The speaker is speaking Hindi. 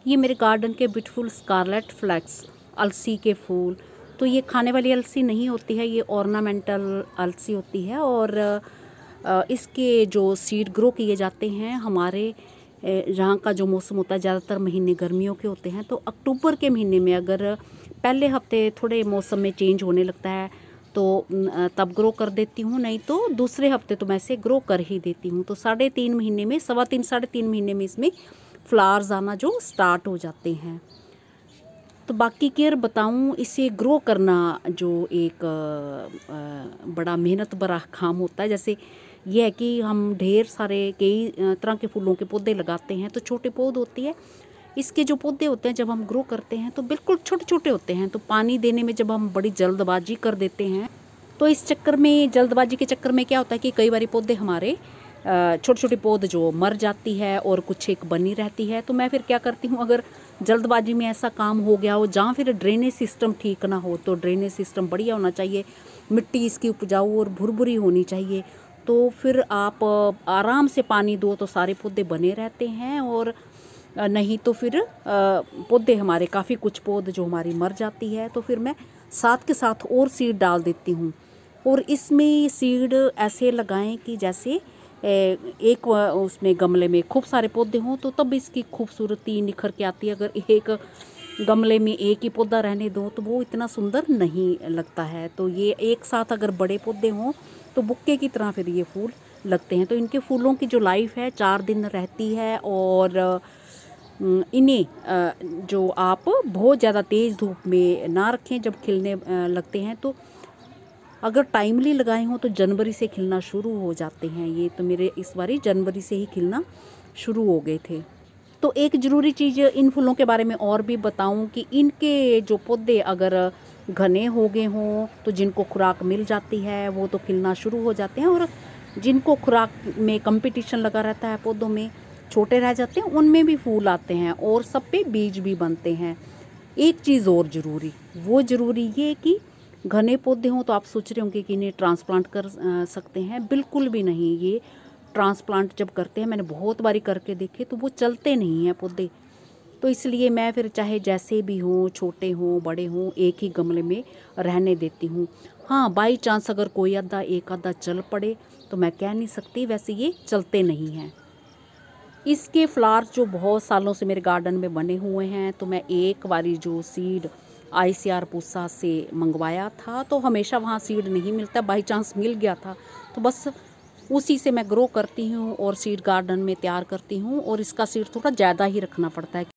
ये मेरे गार्डन के ब्यूटीफुल स्कारलेट फ्लैक्स अलसी के फूल। तो ये खाने वाली अलसी नहीं होती है, ये ऑर्नामेंटल अलसी होती है। और इसके जो सीड ग्रो किए जाते हैं हमारे यहाँ का जो मौसम होता है ज़्यादातर महीने गर्मियों के होते हैं। तो अक्टूबर के महीने में अगर पहले हफ्ते थोड़े मौसम में चेंज होने लगता है तो तब ग्रो कर देती हूँ, नहीं तो दूसरे हफ्ते तो मैं इसे ग्रो कर ही देती हूँ। तो 3.5 महीने में, 3.25 महीने में इसमें फ्लावर्स आना जो स्टार्ट हो जाते हैं। तो बाकी केयर बताऊँ, इसे ग्रो करना जो एक बड़ा मेहनत भरा काम होता है। जैसे ये है कि हम ढेर सारे कई तरह के फूलों के पौधे लगाते हैं, तो छोटे पौध होती है। इसके जो पौधे होते हैं जब हम ग्रो करते हैं तो बिल्कुल छोटे छोटे होते हैं। तो पानी देने में जब हम बड़ी जल्दबाजी कर देते हैं तो इस चक्कर में, जल्दबाजी के चक्कर में क्या होता है कि कई बार पौधे हमारे छोटे छोटे पौध जो मर जाती है और कुछ एक बनी रहती है। तो मैं फिर क्या करती हूँ, अगर जल्दबाजी में ऐसा काम हो गया हो जहाँ फिर ड्रेनेज सिस्टम ठीक ना हो, तो ड्रेनेज सिस्टम बढ़िया होना चाहिए, मिट्टी इसकी उपजाऊ और भुरभुरी होनी चाहिए। तो फिर आप आराम से पानी दो तो सारे पौधे बने रहते हैं। और नहीं तो फिर पौधे हमारे काफ़ी कुछ पौध जो हमारी मर जाती है। तो फिर मैं साथ के साथ और सीड डाल देती हूँ। और इसमें सीड ऐसे लगाएं कि जैसे एक उसमें गमले में खूब सारे पौधे हों, तो तब इसकी खूबसूरती निखर के आती है। अगर एक गमले में एक ही पौधा रहने दो तो वो इतना सुंदर नहीं लगता है। तो ये एक साथ अगर बड़े पौधे हों तो बुक्के की तरह फिर ये फूल लगते हैं। तो इनके फूलों की जो लाइफ है 4 दिन रहती है। और इन्हें जो आप बहुत ज़्यादा तेज़ धूप में ना रखें जब खिलने लगते हैं। तो अगर टाइमली लगाए हों तो जनवरी से खिलना शुरू हो जाते हैं। ये तो मेरे इस बारी जनवरी से ही खिलना शुरू हो गए थे। तो एक ज़रूरी चीज़ इन फूलों के बारे में और भी बताऊं कि इनके जो पौधे अगर घने हो गए हों तो जिनको खुराक मिल जाती है वो तो खिलना शुरू हो जाते हैं। और जिनको खुराक में कंपटीशन लगा रहता है, पौधों में छोटे रह जाते हैं, उनमें भी फूल आते हैं और सब पे बीज भी बनते हैं। एक चीज़ और ज़रूरी, वो ज़रूरी ये कि घने पौधे हों तो आप सोच रहे होंगे कि इन्हें ट्रांसप्लांट कर सकते हैं। बिल्कुल भी नहीं। ये ट्रांसप्लांट जब करते हैं, मैंने बहुत बारी करके देखे, तो वो चलते नहीं हैं पौधे। तो इसलिए मैं फिर चाहे जैसे भी हों, छोटे हों बड़े हों, एक ही गमले में रहने देती हूँ। हाँ, बाई चांस अगर कोई आधा एक आधा चल पड़े तो मैं कह नहीं सकती, वैसे ये चलते नहीं हैं। इसके फ्लावर्स जो बहुत सालों से मेरे गार्डन में बने हुए हैं, तो मैं एक बारी जो सीड ICR पूसा से मंगवाया था, तो हमेशा वहाँ सीड नहीं मिलता, बाई चांस मिल गया था तो बस उसी से मैं ग्रो करती हूँ और सीड गार्डन में तैयार करती हूँ। और इसका सीड थोड़ा ज़्यादा ही रखना पड़ता है।